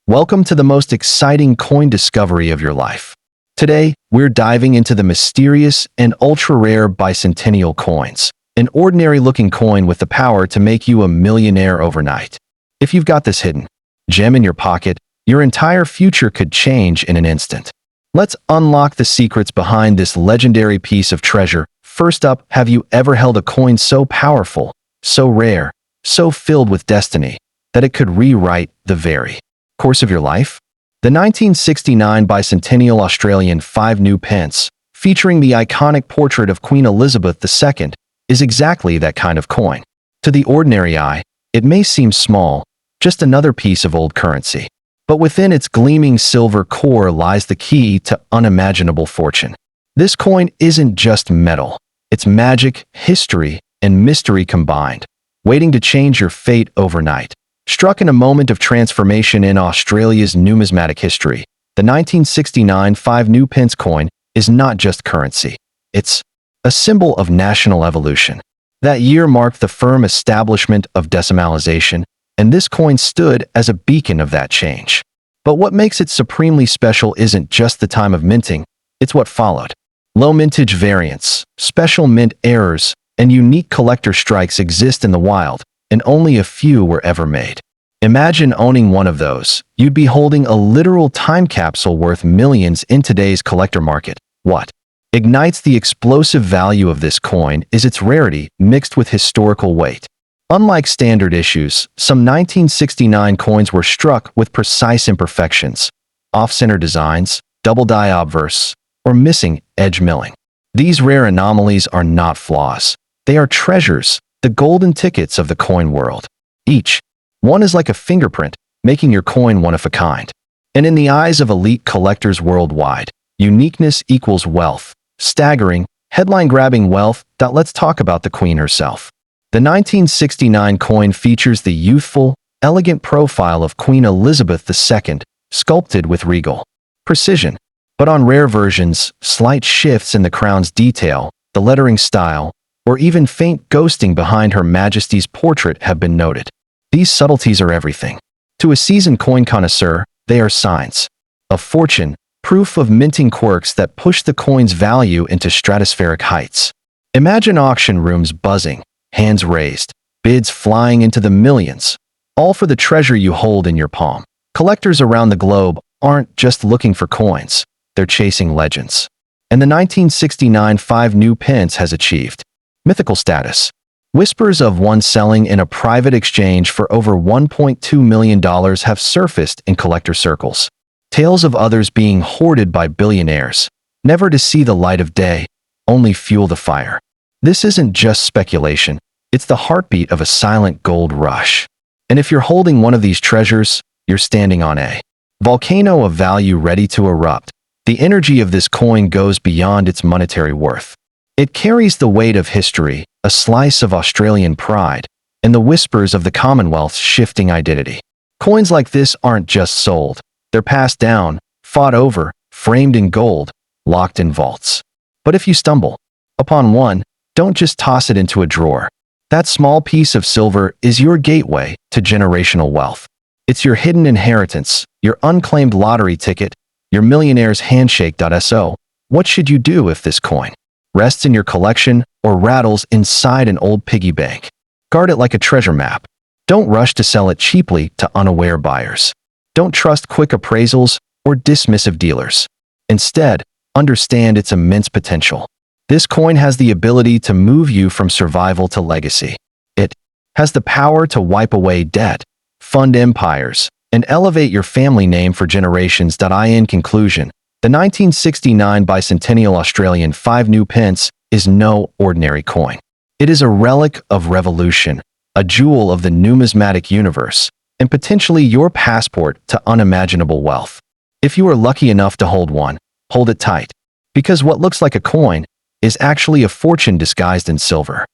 Welcome to the most exciting coin discovery of your life. Today, we're diving into the mysterious and ultra-rare bicentennial coins, an ordinary-looking coin with the power to make you a millionaire overnight. If you've got this hidden gem in your pocket, your entire future could change in an instant. Let's unlock the secrets behind this legendary piece of treasure. First up, have you ever held a coin so powerful, so rare, so filled with destiny, that it could rewrite the very course of your life? The 1969 bicentennial Australian 5 new pence, featuring the iconic portrait of Queen Elizabeth II, is exactly that kind of coin. To the ordinary eye, it may seem small, just another piece of old currency. But within its gleaming silver core lies the key to unimaginable fortune. This coin isn't just metal. It's magic, history, and mystery combined, waiting to change your fate overnight. Struck in a moment of transformation in Australia's numismatic history, the 1969 5 new pence coin is not just currency. It's a symbol of national evolution. That year marked the firm establishment of decimalization, and this coin stood as a beacon of that change. But what makes it supremely special isn't just the time of minting, it's what followed. Low mintage variants, special mint errors, and unique collector strikes exist in the wild, and only a few were ever made. Imagine owning one of those. You'd be holding a literal time capsule worth millions in today's collector market. What ignites the explosive value of this coin is its rarity mixed with historical weight. Unlike standard issues, some 1969 coins were struck with precise imperfections, off-center designs, double die obverse, or missing edge milling. These rare anomalies are not flaws. They are treasures, the golden tickets of the coin world. Each one is like a fingerprint, making your coin one of a kind. And in the eyes of elite collectors worldwide, uniqueness equals wealth. Staggering, headline-grabbing wealth. Let's talk about the queen herself. The 1969 coin features the youthful, elegant profile of Queen Elizabeth II, sculpted with regal precision. But on rare versions, slight shifts in the crown's detail, the lettering style, or even faint ghosting behind Her Majesty's portrait have been noted. These subtleties are everything. To a seasoned coin connoisseur, they are signs of fortune, proof of minting quirks that push the coin's value into stratospheric heights. Imagine auction rooms buzzing, hands raised, bids flying into the millions, all for the treasure you hold in your palm. Collectors around the globe aren't just looking for coins, they're chasing legends. And the 1969 5 new pence has achieved mythical status. Whispers of one selling in a private exchange for over $1.2 million have surfaced in collector circles. Tales of others being hoarded by billionaires, never to see the light of day, only fuel the fire. This isn't just speculation, it's the heartbeat of a silent gold rush. And if you're holding one of these treasures, you're standing on a volcano of value ready to erupt. The energy of this coin goes beyond its monetary worth. It carries the weight of history, a slice of Australian pride, and the whispers of the Commonwealth's shifting identity. Coins like this aren't just sold. They're passed down, fought over, framed in gold, locked in vaults. But if you stumble upon one, don't just toss it into a drawer. That small piece of silver is your gateway to generational wealth. It's your hidden inheritance, your unclaimed lottery ticket, your millionaire's handshake. So, what should you do if this coin rests in your collection or rattles inside an old piggy bank? Guard it like a treasure map. Don't rush to sell it cheaply to unaware buyers. Don't trust quick appraisals or dismissive dealers. Instead, understand its immense potential. This coin has the ability to move you from survival to legacy. It has the power to wipe away debt, fund empires, and elevate your family name for generations. In conclusion, the 1969 bicentennial Australian 5 new pence is no ordinary coin. It is a relic of revolution, a jewel of the numismatic universe, and potentially your passport to unimaginable wealth. If you are lucky enough to hold one, hold it tight, because what looks like a coin is actually a fortune disguised in silver.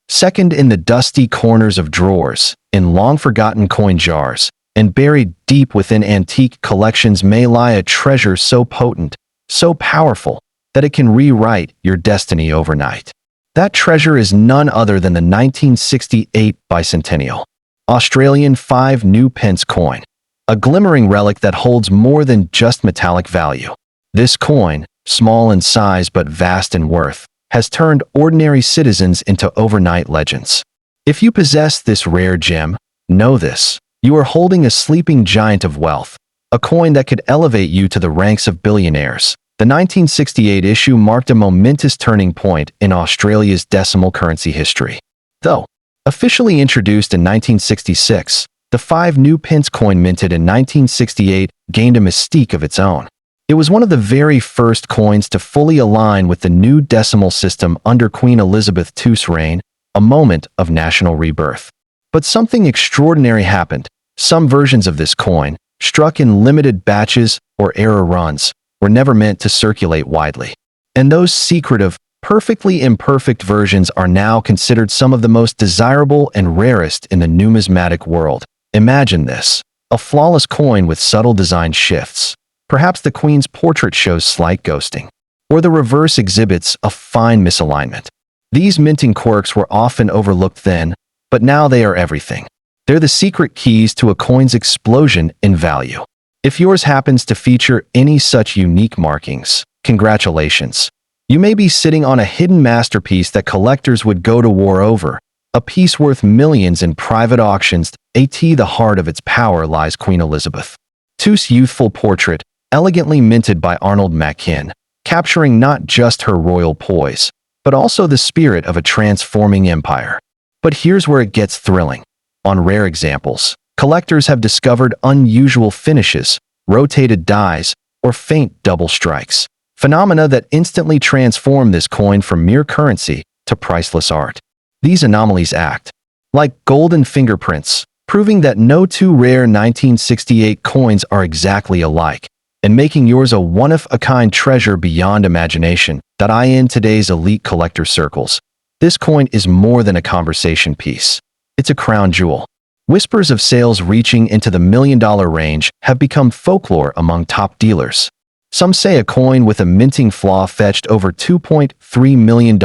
Second in the dusty corners of drawers, in long-forgotten coin jars, and buried deep within antique collections may lie a treasure so potent, so powerful, that it can rewrite your destiny overnight. That treasure is none other than the 1968 bicentennial Australian 5 new pence coin. a glimmering relic that holds more than just metallic value. This coin, small in size but vast in worth, has turned ordinary citizens into overnight legends. If you possess this rare gem, know this: you are holding a sleeping giant of wealth, a coin that could elevate you to the ranks of billionaires. The 1968 issue marked a momentous turning point in Australia's decimal currency history. Though officially introduced in 1966, the 5 new pence coin minted in 1968 gained a mystique of its own. It was one of the very first coins to fully align with the new decimal system under Queen Elizabeth II's reign, a moment of national rebirth. But something extraordinary happened. Some versions of this coin, struck in limited batches or error runs, were never meant to circulate widely. And those secretive, perfectly imperfect versions are now considered some of the most desirable and rarest in the numismatic world. Imagine this: a flawless coin with subtle design shifts. Perhaps the Queen's portrait shows slight ghosting, or the reverse exhibits a fine misalignment. These minting quirks were often overlooked then, but now they are everything. They're the secret keys to a coin's explosion in value. If yours happens to feature any such unique markings, congratulations. You may be sitting on a hidden masterpiece that collectors would go to war over, a piece worth millions in private auctions. At the heart of its power lies Queen Elizabeth II's youthful portrait, elegantly minted by Arnold Mackin, capturing not just her royal poise, but also the spirit of a transforming empire. But here's where it gets thrilling. On rare examples, collectors have discovered unusual finishes, rotated dies, or faint double strikes, phenomena that instantly transform this coin from mere currency to priceless art. These anomalies act like golden fingerprints, proving that no two rare 1968 coins are exactly alike, and making yours a one-of-a-kind treasure beyond imagination. In today's elite collector circles, this coin is more than a conversation piece. It's a crown jewel. Whispers of sales reaching into the million-dollar range have become folklore among top dealers. Some say a coin with a minting flaw fetched over $2.3 million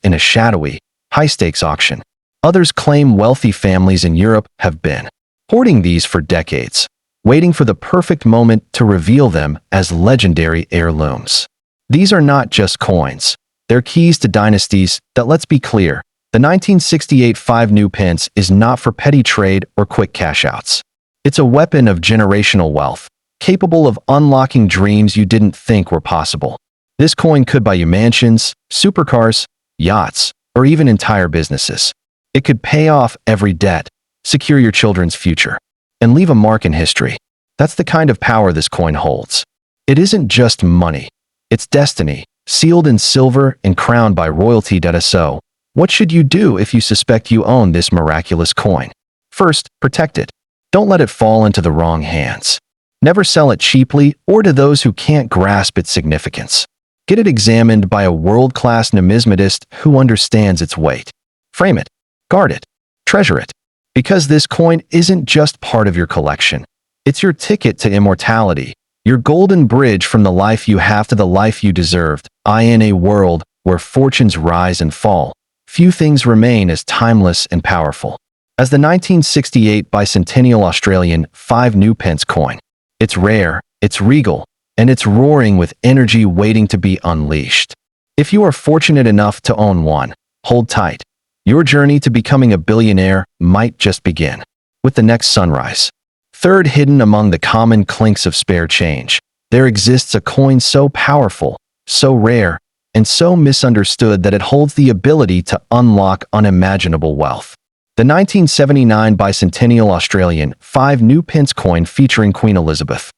in a shadowy, high-stakes auction. Others claim wealthy families in Europe have been hoarding these for decades, waiting for the perfect moment to reveal them as legendary heirlooms. These are not just coins. They're keys to dynasties that, let's be clear, the 1968 5 new pence is not for petty trade or quick cash-outs. It's a weapon of generational wealth, capable of unlocking dreams you didn't think were possible. This coin could buy you mansions, supercars, yachts, or even entire businesses. It could pay off every debt, secure your children's future, and leave a mark in history. That's the kind of power this coin holds. It isn't just money. It's destiny, sealed in silver and crowned by royalty. So, what should you do if you suspect you own this miraculous coin? First, protect it. Don't let it fall into the wrong hands. Never sell it cheaply or to those who can't grasp its significance. Get it examined by a world-class numismatist who understands its weight. Frame it. Guard it. Treasure it. Because this coin isn't just part of your collection. It's your ticket to immortality, your golden bridge from the life you have to the life you deserved. In a world where fortunes rise and fall, few things remain as timeless and powerful as the 1968 bicentennial Australian 5 new pence coin. It's rare, it's regal, and it's roaring with energy waiting to be unleashed. If you are fortunate enough to own one, hold tight. Your journey to becoming a billionaire might just begin with the next sunrise. Third, hidden among the common clinks of spare change, there exists a coin so powerful, so rare, and so misunderstood that it holds the ability to unlock unimaginable wealth. The 1979 bicentennial Australian 5 new pence coin featuring Queen Elizabeth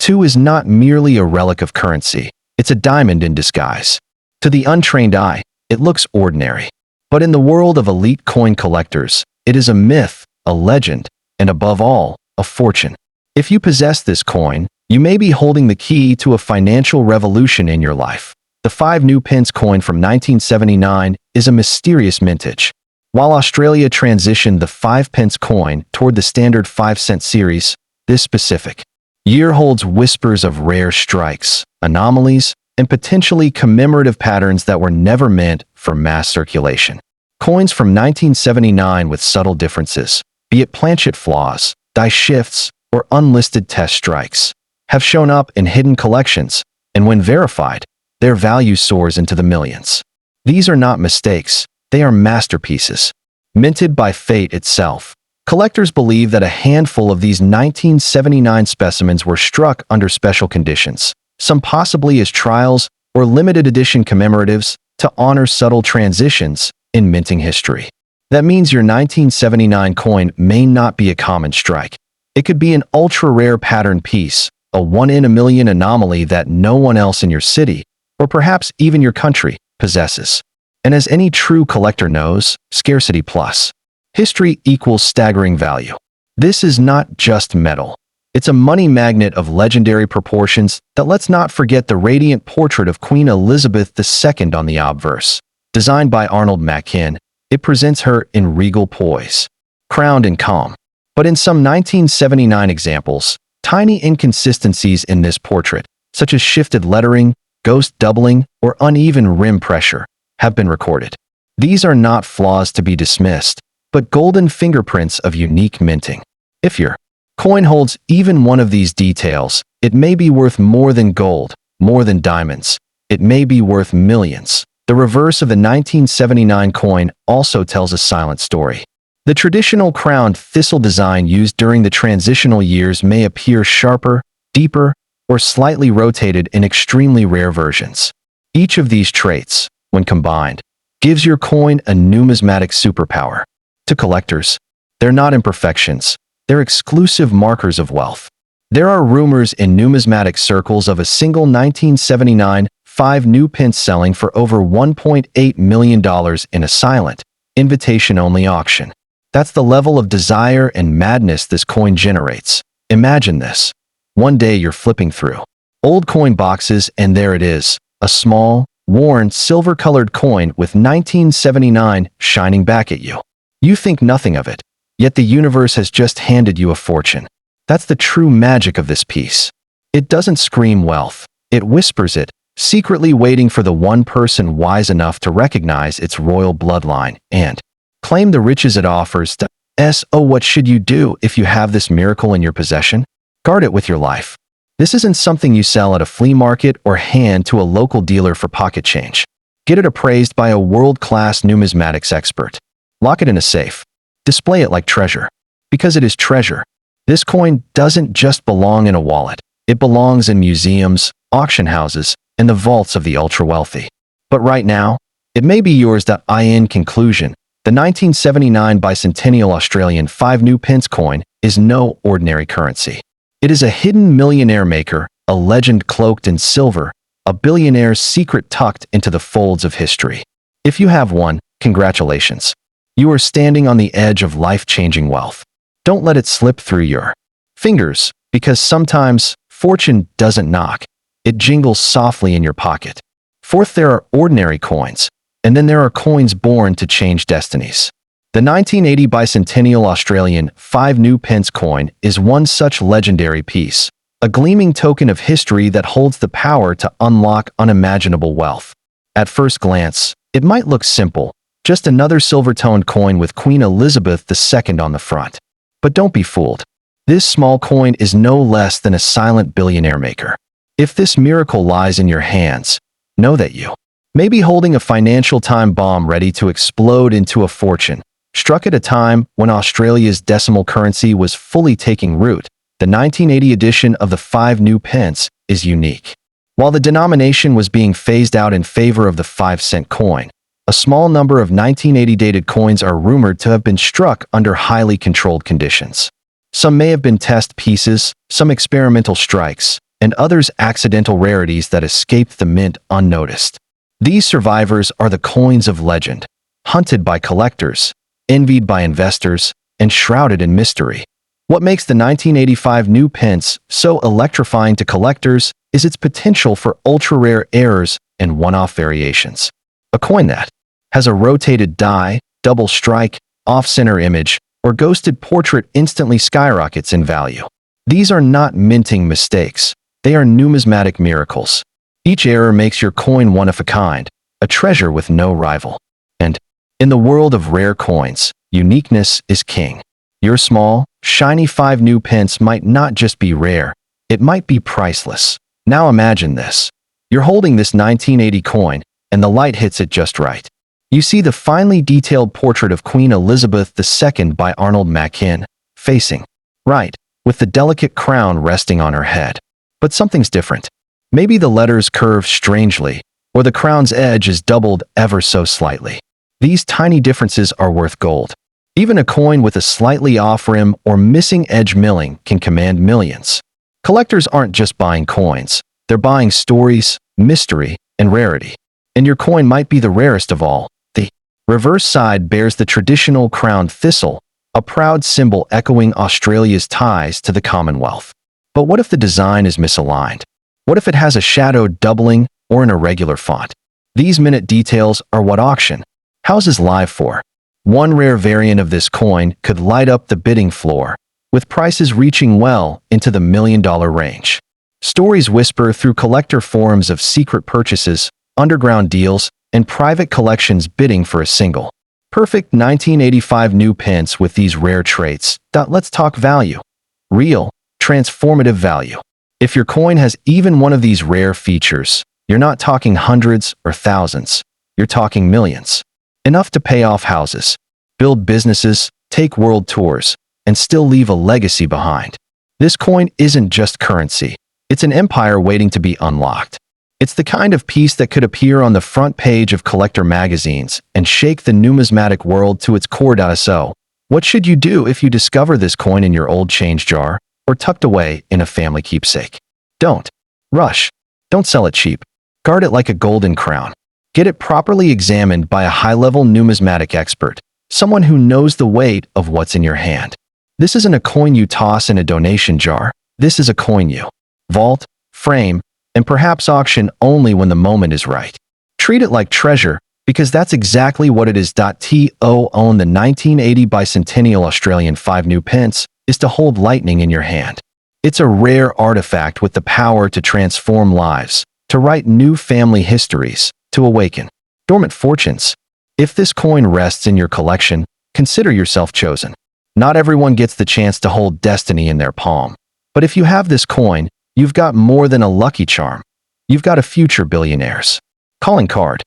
II is not merely a relic of currency, it's a diamond in disguise. To the untrained eye, it looks ordinary. But in the world of elite coin collectors, it is a myth, a legend, and above all, a fortune. If you possess this coin, you may be holding the key to a financial revolution in your life. The 5 new pence coin from 1979 is a mysterious mintage. While Australia transitioned the 5 pence coin toward the standard 5-cent series, this specific year holds whispers of rare strikes, anomalies, and potentially commemorative patterns that were never meant for mass circulation. Coins from 1979 with subtle differences, be it planchet flaws, die shifts, or unlisted test strikes, have shown up in hidden collections, and when verified, their value soars into the millions. These are not mistakes, they are masterpieces, minted by fate itself. Collectors believe that a handful of these 1979 specimens were struck under special conditions, some possibly as trials or limited edition commemoratives to honor subtle transitions in minting history. That means your 1979 coin may not be a common strike. It could be an ultra-rare pattern piece, a one-in-a-million anomaly that no one else in your city, or perhaps even your country, possesses. And as any true collector knows, scarcity plus history equals staggering value. This is not just metal. It's a money magnet of legendary proportions that let's not forget the radiant portrait of Queen Elizabeth II on the obverse. Designed by Arnold Mackin, it presents her in regal poise, crowned and calm. But in some 1979 examples, tiny inconsistencies in this portrait, such as shifted lettering, ghost doubling, or uneven rim pressure, have been recorded. These are not flaws to be dismissed, but golden fingerprints of unique minting. If your coin holds even one of these details, it may be worth more than gold, more than diamonds. It may be worth millions. The reverse of the 1979 coin also tells a silent story. The traditional crowned thistle design used during the transitional years may appear sharper, deeper, or slightly rotated in extremely rare versions. Each of these traits, when combined, gives your coin a numismatic superpower. To collectors, they're not imperfections, they're exclusive markers of wealth. There are rumors in numismatic circles of a single 1979 5 new pence selling for over $1.8 million in a silent, invitation-only auction. That's the level of desire and madness this coin generates. Imagine this. One day you're flipping through old coin boxes and there it is, a small, worn, silver-colored coin with 1979 shining back at you. You think nothing of it, yet the universe has just handed you a fortune. That's the true magic of this piece. It doesn't scream wealth, it whispers it, secretly waiting for the one person wise enough to recognize its royal bloodline and claim the riches it offers. Oh, what should you do if you have this miracle in your possession? Guard it with your life. This isn't something you sell at a flea market or hand to a local dealer for pocket change. Get it appraised by a world-class numismatics expert. Lock it in a safe. Display it like treasure. Because it is treasure. This coin doesn't just belong in a wallet. It belongs in museums, auction houses, and the vaults of the ultra-wealthy. But right now, it may be yours. In conclusion, the 1979 bicentennial Australian 5 new pence coin is no ordinary currency. It is a hidden millionaire maker, a legend cloaked in silver, a billionaire's secret tucked into the folds of history. If you have one, congratulations. You are standing on the edge of life-changing wealth. Don't let it slip through your fingers, because sometimes fortune doesn't knock. It jingles softly in your pocket. Fourth, there are ordinary coins, and then there are coins born to change destinies. The 1980 bicentennial Australian 5 new pence coin is one such legendary piece, a gleaming token of history that holds the power to unlock unimaginable wealth. At first glance, it might look simple, just another silver-toned coin with Queen Elizabeth II on the front. But don't be fooled. This small coin is no less than a silent billionaire maker. If this miracle lies in your hands, know that you may be holding a financial time bomb ready to explode into a fortune. Struck at a time when Australia's decimal currency was fully taking root, the 1980 edition of the 5 new pence is unique. While the denomination was being phased out in favor of the 5-cent coin, a small number of 1980 dated coins are rumored to have been struck under highly controlled conditions. Some may have been test pieces, some experimental strikes, and others accidental rarities that escaped the mint unnoticed. These survivors are the coins of legend, hunted by collectors, envied by investors, and shrouded in mystery. What makes the 1985 new pence so electrifying to collectors is its potential for ultra-rare errors and one-off variations. A coin that has a rotated die, double strike, off-center image, or ghosted portrait instantly skyrockets in value. These are not minting mistakes. They are numismatic miracles. Each error makes your coin one of a kind, a treasure with no rival. And in the world of rare coins, uniqueness is king. Your small, shiny 5 new pence might not just be rare, it might be priceless. Now imagine this. You're holding this 1980 coin, and the light hits it just right. You see the finely detailed portrait of Queen Elizabeth II by Arnold Machin, facing right, with the delicate crown resting on her head. But something's different. Maybe the letters curve strangely, or the crown's edge is doubled ever so slightly. These tiny differences are worth gold. Even a coin with a slightly off rim or missing edge milling can command millions. Collectors aren't just buying coins, they're buying stories, mystery, and rarity. And your coin might be the rarest of all. The reverse side bears the traditional crowned thistle, a proud symbol echoing Australia's ties to the Commonwealth. But what if the design is misaligned? What if it has a shadowed doubling or an irregular font? These minute details are what auction houses live for. One rare variant of this coin could light up the bidding floor, with prices reaching well into the $1 million range. Stories whisper through collector forums of secret purchases, underground deals, and private collections bidding for a single perfect 1985 new pence with these rare traits. Let's talk value. Real, transformative value. If your coin has even one of these rare features, you're not talking hundreds or thousands, you're talking millions. Enough to pay off houses, build businesses, take world tours, and still leave a legacy behind. This coin isn't just currency, it's an empire waiting to be unlocked. It's the kind of piece that could appear on the front page of collector magazines and shake the numismatic world to its core. So, what should you do if you discover this coin in your old change jar or tucked away in a family keepsake? Don't rush. Don't sell it cheap. Guard it like a golden crown. Get it properly examined by a high-level numismatic expert, someone who knows the weight of what's in your hand. This isn't a coin you toss in a donation jar. This is a coin you vault, frame, and perhaps auction only when the moment is right. Treat it like treasure, because that's exactly what it is. To own the 1980 bicentennial Australian 5 new pence is to hold lightning in your hand. It's a rare artifact with the power to transform lives, to write new family histories, to awaken dormant fortunes. If this coin rests in your collection, consider yourself chosen. Not everyone gets the chance to hold destiny in their palm. But if you have this coin, you've got more than a lucky charm. You've got a future billionaire's calling card.